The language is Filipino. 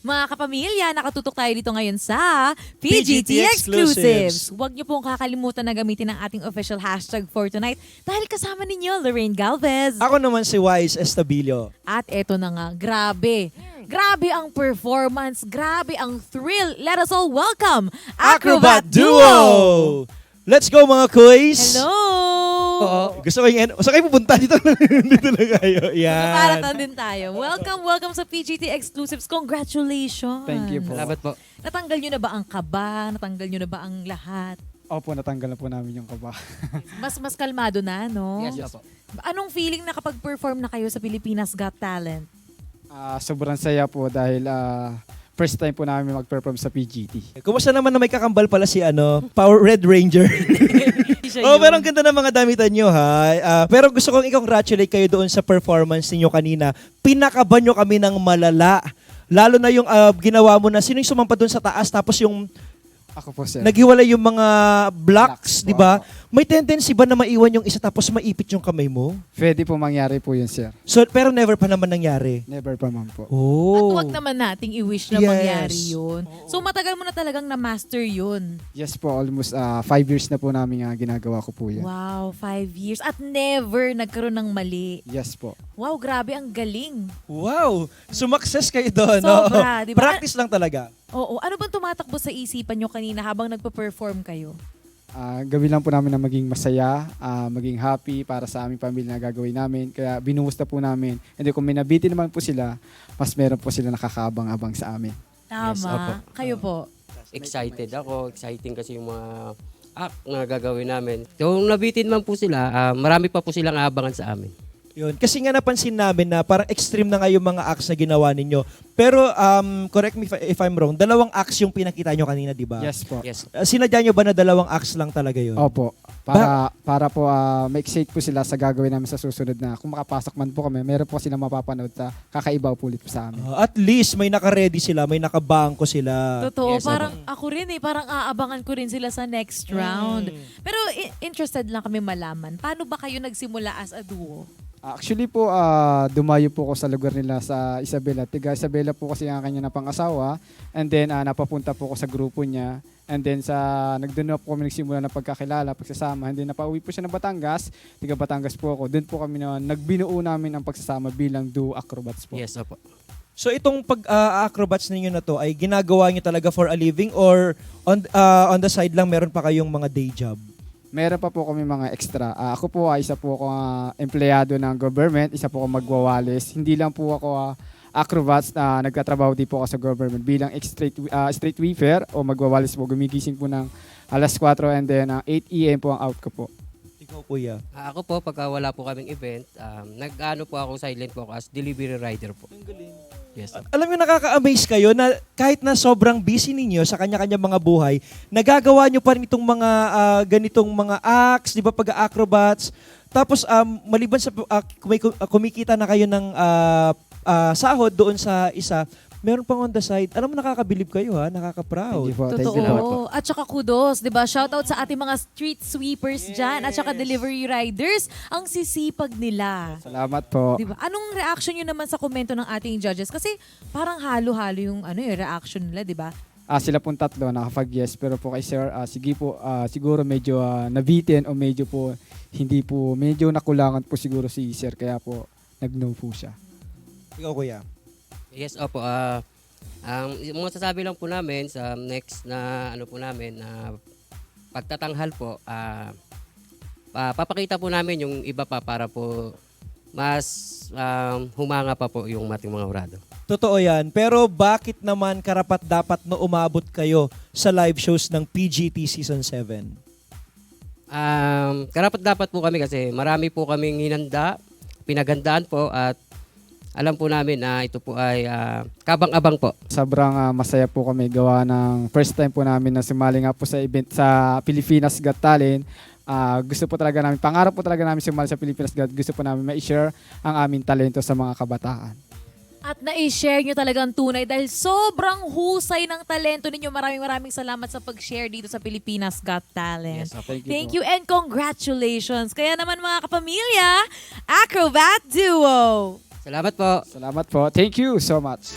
Mga kapamilya, nakatutok tayo dito ngayon sa PGT PGT Exclusives. Exclusives. Huwag niyo pong kakalimutan na gamitin ang ating official hashtag for tonight dahil kasama ninyo Lorraine Galvez. Ako naman si Wise Estabilio. At eto na nga, grabe. Grabe ang performance, grabe ang thrill. Let us all welcome Acrobat Duo! Let's go mga kuys! Hello! Gusto ko yung saan kayo pupunta? Dito na kayo. Yan. Paratan din tayo. Welcome sa PGT Exclusives. Congratulations. Thank you po. Salamat po. Natanggal nyo na ba ang kaba? Natanggal nyo na ba ang lahat? Opo, natanggal na po namin yung kaba. Mas kalmado na, no? Yes, po. Anong feeling nakapag-perform na kayo sa Pilipinas Got Talent? Sobrang saya po dahil first time po namin mag-perform sa PGT. Kumusta naman na may kakambal pala si Power Red Ranger? Pero ang ganda ng mga damitan nyo, ha? Pero gusto kong i-congratulate kayo doon sa performance ninyo kanina. Pinakaban nyo kami ng malala. Lalo na yung ginawa mo na, sino yung sumampa doon sa taas, tapos yung Ako po, sir. naghiwalay yung mga blocks, Blocks di po, ba? ako. May tendency ba na maiwan yung isa tapos maipit yung kamay mo? Pwede po mangyari po yun, sir. So, pero never pa naman nangyari. Never pa man po. At Oh. huwag naman nating i-wish na Yes. mangyari yun. So matagal mo na talagang na-master yun. Yes po, almost 5 years na po namin ginagawa ko po yan. Wow, 5 years. At never nagkaroon ng mali. Yes po. Wow, grabe, ang galing. Wow! Sumakses kayo doon. Sobra, di ba? Practice lang talaga. Oo, ano bang tumatakbo sa isipan nyo kanina habang nagpa-perform kayo? Gawin lang po namin na maging masaya, maging happy para sa aming pamilya na gagawin namin. Kaya binuhos na po namin. And then kung may nabitin naman po sila, mas meron po sila nakakaabang-abang sa amin. Tama. Yes, opo. Kayo po. Excited ako. Exciting kasi yung mga act na gagawin namin. Kung nabitin man po sila, marami pa po silang aabangan sa amin. Yun. Kasi nga napansin namin na parang extreme na nga yung mga acts na ginawa ninyo. Pero, correct me if I'm wrong, 2 acts yung pinakita nyo kanina, di ba? Yes po. Yes. Sinadya nyo ba na 2 acts lang talaga yun? Opo. Para po ma-excite po sila sa gagawin namin sa susunod na kung makapasok man po kami, meron po silang mapapanood sa kakaibaw po ulit po sa amin. At least may naka-ready sila, may nakabangko sila. Totoo, Yes, parang ako rin parang aabangan ko rin sila sa next round. Pero interested lang kami malaman, paano ba kayo nagsimula as a duo? Actually po, dumayo po ako sa lugar nila sa Isabela. Tiga Isabela po kasi ang kanya na pang-asawa. And then, napapunta po ako sa grupo niya. And then, nagdoon na po kami nagsimula na pagkakilala, pagsasama. And then, napauwi po siya ng Batangas. Tiga Batangas po ako. Doon po kami nagbinuo namin ang pagsasama bilang duo acrobats po. Yes, opo. So itong pag-acrobats ninyo na to ay ginagawa nyo talaga for a living or on the side lang meron pa kayong mga day job? Meron pa po kami mga extra. Ako po, isa po ako empleyado ng government. Isa po ako magwawalis. Hindi lang po ako acrobats na nagtatrabaho din po ako sa government bilang street weaver o magwawalis po. Gumigising po ng alas 4 and then 8 a.m. po ang out ko po. Ikaw, kuya. Ako po, pagka wala po kaming event, nag-ano po ako, silent po ako as delivery rider po. Yes. Alam nyo, nakaka-amaze kayo na kahit na sobrang busy ninyo sa kanya-kanya mga buhay, nagagawa nyo pa rin itong mga ganitong mga acts, di ba, pag-acrobats. Tapos, maliban sa kumikita na kayo ng sahod doon sa isa, meron pang on the side. Alam mo, nakakabilib kayo, ha? Nakaka-proud. Thank you po. Thank you po. Totoo. At saka kudos, 'di ba? Shout out sa ating mga street sweepers diyan at saka delivery riders. Ang sisipag nila. Salamat po. 'Di ba? Anong reaction niyo naman sa komento ng ating judges? Kasi parang halo-halo yung yung reaction nila, 'di ba? Sila pong tatlo nakapag-yes. Pero po kay Sir, sige po, siguro medyo nabitin o medyo po, hindi po, medyo nakulangan po siguro si Sir. Kaya po, nag-no po siya. Ikaw, kuya. Yes, opo. Yung masasabi lang po namin sa next na ano po namin na pagtatanghal po, papakita po namin yung iba pa para po mas humanga pa po yung ating mga hurado. Totoo yan. Pero bakit naman karapat dapat na umabot kayo sa live shows ng PGT Season 7? Karapat dapat po kami kasi marami po kaming hinanda, pinagandaan po at alam po namin na ito po ay kabang-abang po. Sobrang masaya po kami gawa ng first time po namin na sumali nga po sa event sa Pilipinas Got Talent. Gusto po talaga namin, pangarap po talaga namin sumali sa Pilipinas Got. Gusto po namin ma-share ang aming talento sa mga kabataan. At na-share nyo talagang tunay dahil sobrang husay ng talento ninyo. Maraming salamat sa pag-share dito sa Pilipinas Got Talent. Yes, opo. Thank you and congratulations. Kaya naman mga kapamilya, Acrobat Duo! Salamat po. Salamat po. Thank you so much.